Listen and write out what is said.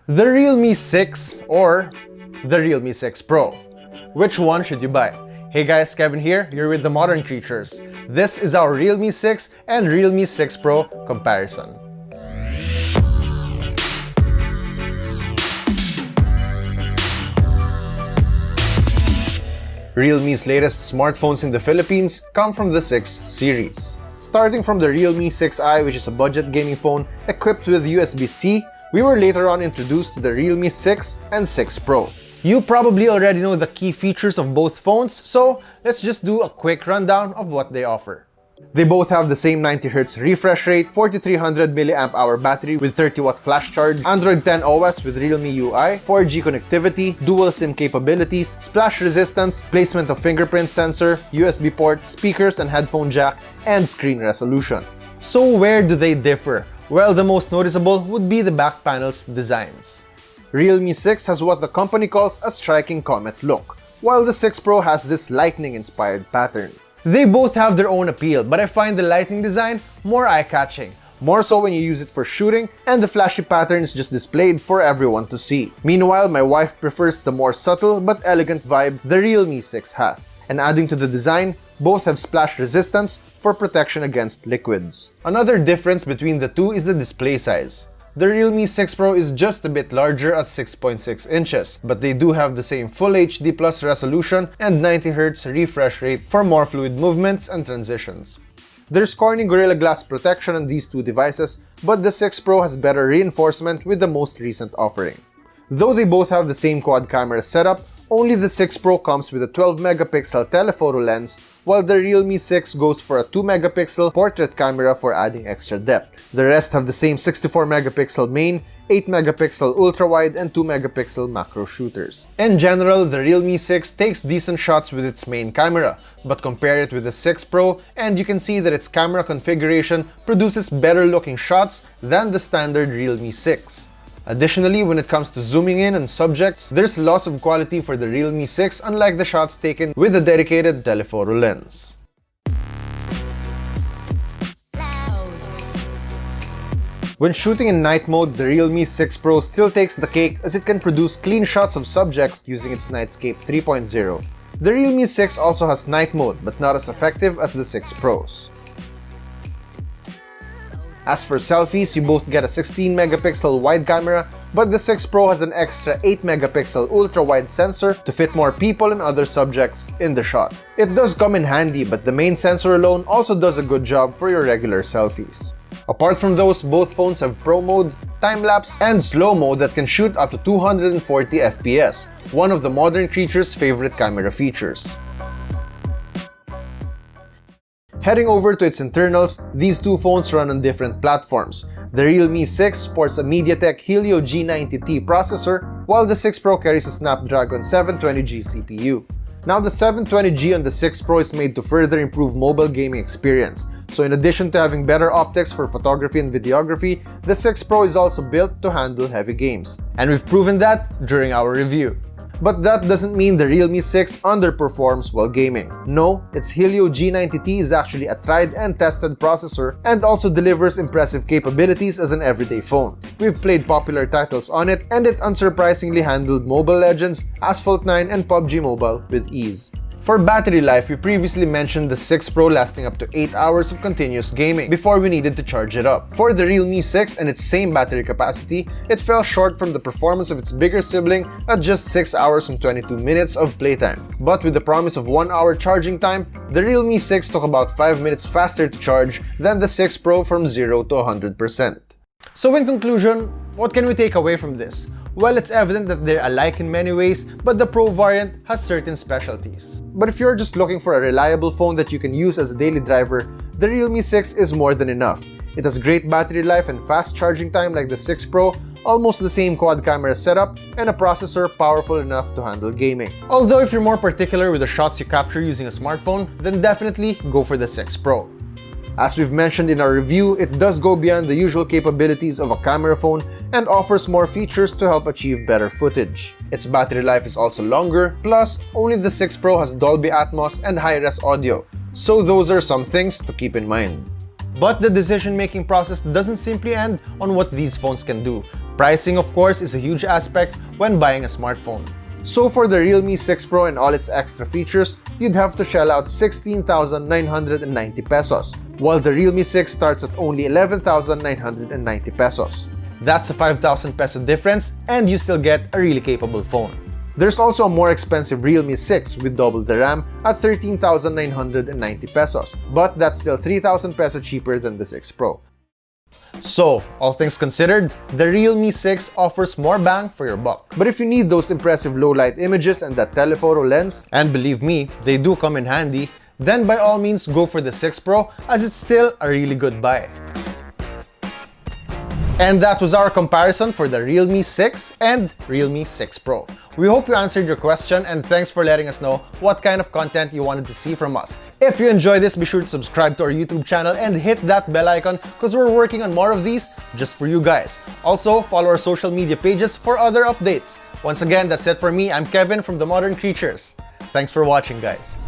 The Realme 6 or the Realme 6 Pro. Which one should you buy? Hey guys, Kevin here, you're with the Modern Creatures. This is our Realme 6 and Realme 6 Pro comparison. Realme's latest smartphones in the Philippines come from the 6 series. Starting from the Realme 6i, which is a budget gaming phone equipped with USB-C, we were later on introduced to the Realme 6 and 6 Pro. You probably already know the key features of both phones, so let's just do a quick rundown of what they offer. They both have the same 90Hz refresh rate, 4300 mAh battery with 30W flash charge, Android 10 OS with Realme UI, 4G connectivity, dual SIM capabilities, splash resistance, placement of fingerprint sensor, USB port, speakers and headphone jack, and screen resolution. So where do they differ? Well, the most noticeable would be the back panel's designs. Realme 6 has what the company calls a striking comet look, while the 6 Pro has this lightning-inspired pattern. They both have their own appeal, but I find the lightning design more eye-catching, more so when you use it for shooting, and the flashy pattern is just displayed for everyone to see. Meanwhile, my wife prefers the more subtle but elegant vibe the Realme 6 has. And adding to the design, both have splash resistance for protection against liquids. Another difference between the two is the display size. The Realme 6 Pro is just a bit larger at 6.6 inches, but they do have the same Full HD Plus resolution and 90Hz refresh rate for more fluid movements and transitions. There's Corning Gorilla Glass protection on these two devices, but the 6 Pro has better reinforcement with the most recent offering. Though they both have the same quad camera setup, only the 6 Pro comes with a 12-megapixel telephoto lens, while the Realme 6 goes for a 2-megapixel portrait camera for adding extra depth. The rest have the same 64-megapixel main, 8-megapixel ultra-wide, and 2-megapixel macro shooters. In general, the Realme 6 takes decent shots with its main camera, but compare it with the 6 Pro and you can see that its camera configuration produces better-looking shots than the standard Realme 6. Additionally, when it comes to zooming in on subjects, there's loss of quality for the Realme 6 unlike the shots taken with a dedicated telephoto lens. When shooting in night mode, the Realme 6 Pro still takes the cake as it can produce clean shots of subjects using its Nightscape 3.0. The Realme 6 also has night mode, but not as effective as the 6 Pros. As for selfies, you both get a 16-megapixel wide camera, but the 6 Pro has an extra 8-megapixel ultra-wide sensor to fit more people and other subjects in the shot. It does come in handy, but the main sensor alone also does a good job for your regular selfies. Apart from those, both phones have Pro Mode, time-lapse, and slow mode that can shoot up to 240 FPS, one of the Modern Creatures' favorite camera features. Heading over to its internals, these two phones run on different platforms. The Realme 6 sports a MediaTek Helio G90T processor, while the 6 Pro carries a Snapdragon 720G CPU. Now, the 720G on the 6 Pro is made to further improve mobile gaming experience. So in addition to having better optics for photography and videography, the 6 Pro is also built to handle heavy games. And we've proven that during our review. But that doesn't mean the Realme 6 underperforms while gaming. No, its Helio G90T is actually a tried and tested processor and also delivers impressive capabilities as an everyday phone. We've played popular titles on it and it unsurprisingly handled Mobile Legends, Asphalt 9, and PUBG Mobile with ease. For battery life, we previously mentioned the 6 Pro lasting up to 8 hours of continuous gaming before we needed to charge it up. For the Realme 6 and its same battery capacity, it fell short from the performance of its bigger sibling at just 6 hours and 22 minutes of playtime. But with the promise of 1 hour charging time, the Realme 6 took about 5 minutes faster to charge than the 6 Pro from 0 to 100%. So in conclusion, what can we take away from this? Well, it's evident that they're alike in many ways, but the Pro variant has certain specialties. But if you're just looking for a reliable phone that you can use as a daily driver, the Realme 6 is more than enough. It has great battery life and fast charging time like the 6 Pro, almost the same quad camera setup, and a processor powerful enough to handle gaming. Although if you're more particular with the shots you capture using a smartphone, then definitely go for the 6 Pro. As we've mentioned in our review, it does go beyond the usual capabilities of a camera phone and offers more features to help achieve better footage. Its battery life is also longer, plus only the 6 Pro has Dolby Atmos and high-res audio, so those are some things to keep in mind. But the decision-making process doesn't simply end on what these phones can do. Pricing, of course, is a huge aspect when buying a smartphone. So for the Realme 6 Pro and all its extra features, you'd have to shell out 16,990 pesos, while the Realme 6 starts at only 11,990 pesos. That's a 5,000 peso difference, and you still get a really capable phone. There's also a more expensive Realme 6 with double the RAM at 13,990 pesos, but that's still 3,000 peso cheaper than the 6 Pro. So, all things considered, the Realme 6 offers more bang for your buck. But if you need those impressive low-light images and that telephoto lens, and believe me, they do come in handy, then by all means go for the 6 Pro as it's still a really good buy. And that was our comparison for the Realme 6 and Realme 6 Pro. We hope you answered your question, and thanks for letting us know what kind of content you wanted to see from us. If you enjoyed this, be sure to subscribe to our YouTube channel and hit that bell icon because we're working on more of these just for you guys. Also, follow our social media pages for other updates. Once again, that's it for me. I'm Kevin from The Modern Creatures. Thanks for watching, guys.